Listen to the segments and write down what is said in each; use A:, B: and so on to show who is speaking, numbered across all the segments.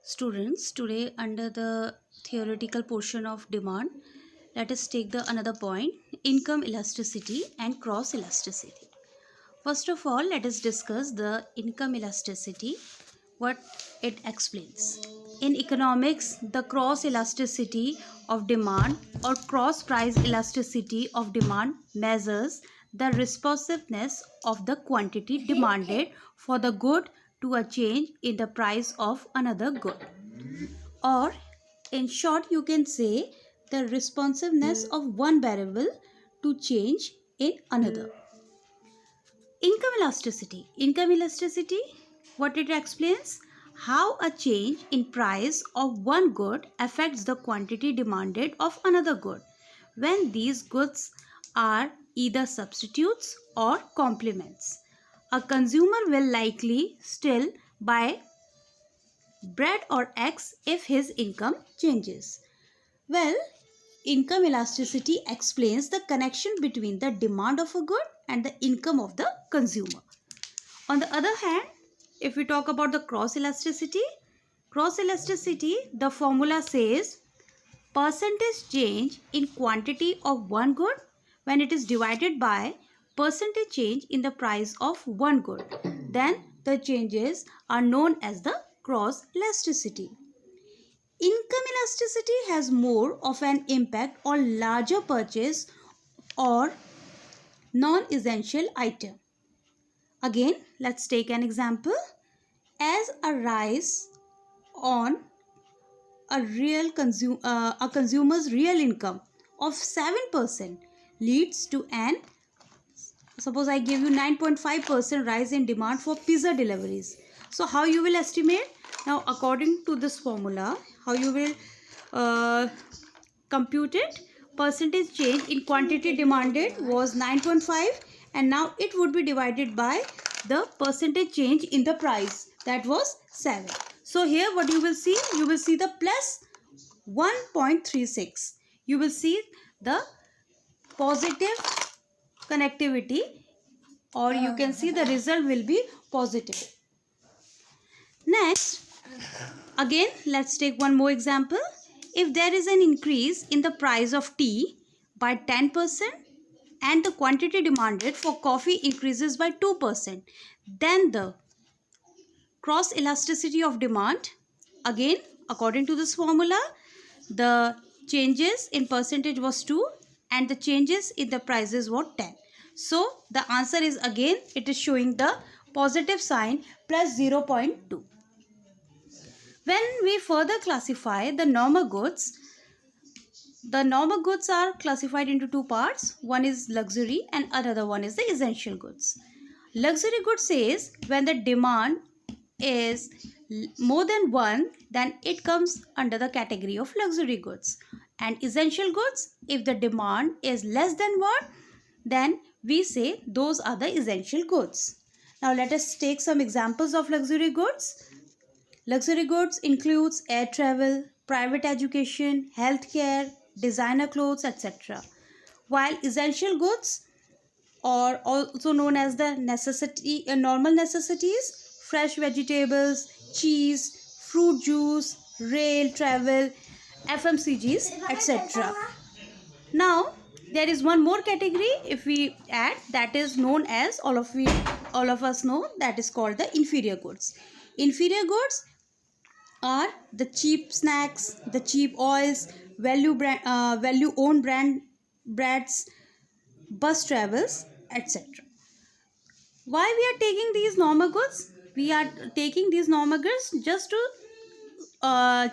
A: Students, today under the theoretical portion of demand, let us take the another point, income elasticity and cross elasticity. First of all, let us discuss the income elasticity, what it explains. In economics, the cross elasticity of demand or cross price elasticity of demand measures the responsiveness of the quantity demanded for the good to a change in the price of another good. Or, in short, you can say the responsiveness of one variable to change in another. Income elasticity. Income elasticity, what it explains? How a change in price of one good affects the quantity demanded of another good when these goods are either substitutes or complements. A consumer will likely still buy bread or eggs if his income changes. Well, income elasticity explains the connection between the demand of a good and the income of the consumer. On the other hand, if we talk about the cross elasticity, the formula says percentage change in quantity of one good when it is divided by percentage change in the price of one good, then the changes are known as the cross elasticity. Income elasticity has more of an impact on larger purchase or non-essential item. Again, let's take an example. As a rise on a consumer's real income of 7% leads to an, suppose I give you 9.5% rise in demand for pizza deliveries. So how you will estimate? Now according to this formula, how you will compute it? Percentage change in quantity demanded was 9.5 and now it would be divided by the percentage change in the price, that was 7. So here what you will see? You will see the plus 1.36. You will see the positive connectivity, or you can see the result will be positive. Next, again let's take one more example. If there is an increase in the price of tea by 10% and the quantity demanded for coffee increases by 2%, then the cross elasticity of demand, again according to this formula, the changes in percentage was 2 and the changes in the prices were 10. So the answer is, again it is showing the positive sign plus 0.2. When we further classify the normal goods are classified into two parts. One is luxury and another one is the essential goods. Luxury goods says when the demand is more than one, then it comes under the category of luxury goods. And essential goods, if the demand is less than one, then we say those are the essential goods. Now let us take some examples of luxury goods. Luxury goods includes air travel, private education, healthcare, designer clothes, etc. While essential goods, or also known as the normal necessities, fresh vegetables, cheese, fruit juice, rail travel, FMCGs, etc. Now there is one more category if we add, that is known as, all of us know, that is called the inferior goods. Inferior goods are the cheap snacks, the cheap oils, value owned brands, bus travels, etc. Why we are taking these normal goods? We are taking these normal goods just to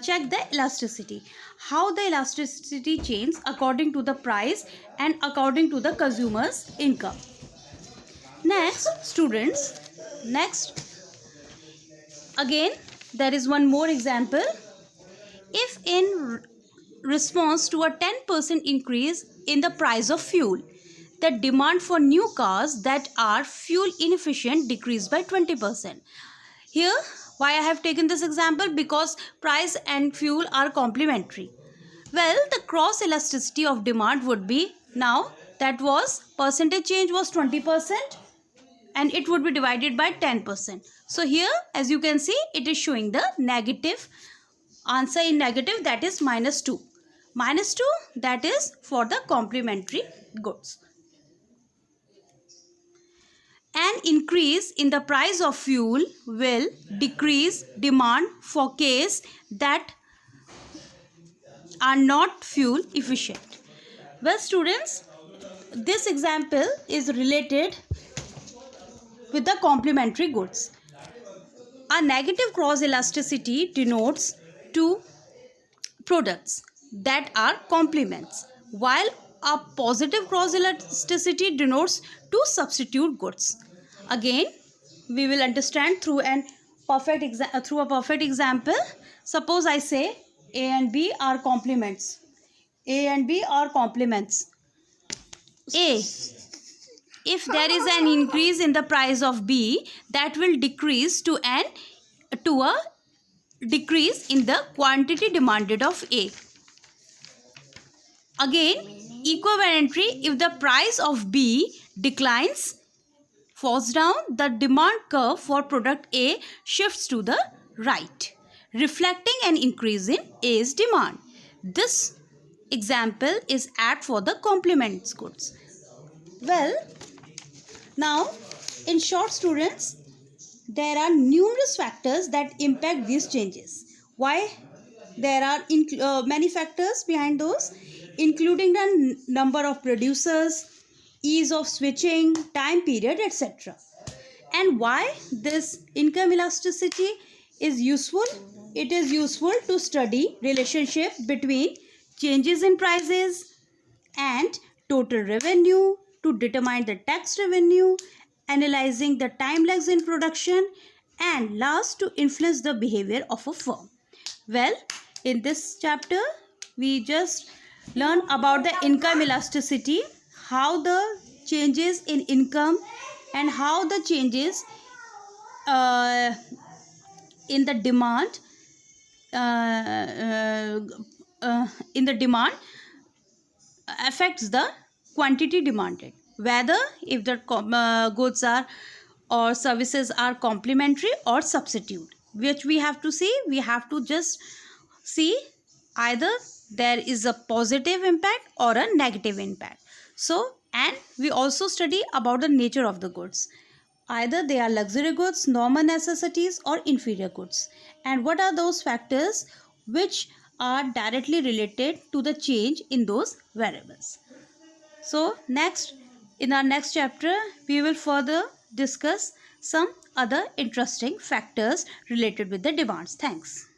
A: check the elasticity. How the elasticity changes according to the price and according to the consumer's income. Next, students, again there is one more example. If in response to a 10% increase in the price of fuel, the demand for new cars that are fuel inefficient decreased by 20%. Here, why I have taken this example? Because price and fuel are complementary. Well, the cross elasticity of demand would be, now that was percentage change was 20% and it would be divided by 10%. So here, as you can see, it is showing the negative answer in negative, that is -2. -2, that is for the complementary goods. An increase in the price of fuel will decrease demand for cars that are not fuel efficient. Well, students, this example is related with the complementary goods. A negative cross elasticity denotes two products that are complements, while a positive cross elasticity denotes two substitute goods. Again, we will understand through a perfect example. Suppose I say A and B are complements. A and B are complements. A, if there is an increase in the price of B, that will decrease to a decrease in the quantity demanded of A. Again, equivalently, if the price of B declines, falls down, the demand curve for product A shifts to the right, reflecting an increase in A's demand. This example is apt for the complements goods. Well, now, in short, students, there are numerous factors that impact these changes. Why? There are many factors behind those, including the number of producers, ease of switching, time period, etc. And why this income elasticity is useful? It is useful to study relationship between changes in prices and total revenue, to determine the tax revenue, analyzing the time lags in production, and last, to influence the behavior of a firm. Well, in this chapter, we just learn about the income elasticity, how the changes in income and how the changes in the demand affects the quantity demanded, whether if the goods are or services are complementary or substitute, which we have to see. We have to just see either there is a positive impact or a negative impact. So, and we also study about the nature of the goods, either they are luxury goods, normal necessities, or inferior goods, and what are those factors which are directly related to the change in those variables. So next, in our next chapter, we will further discuss some other interesting factors related with the demands. Thanks.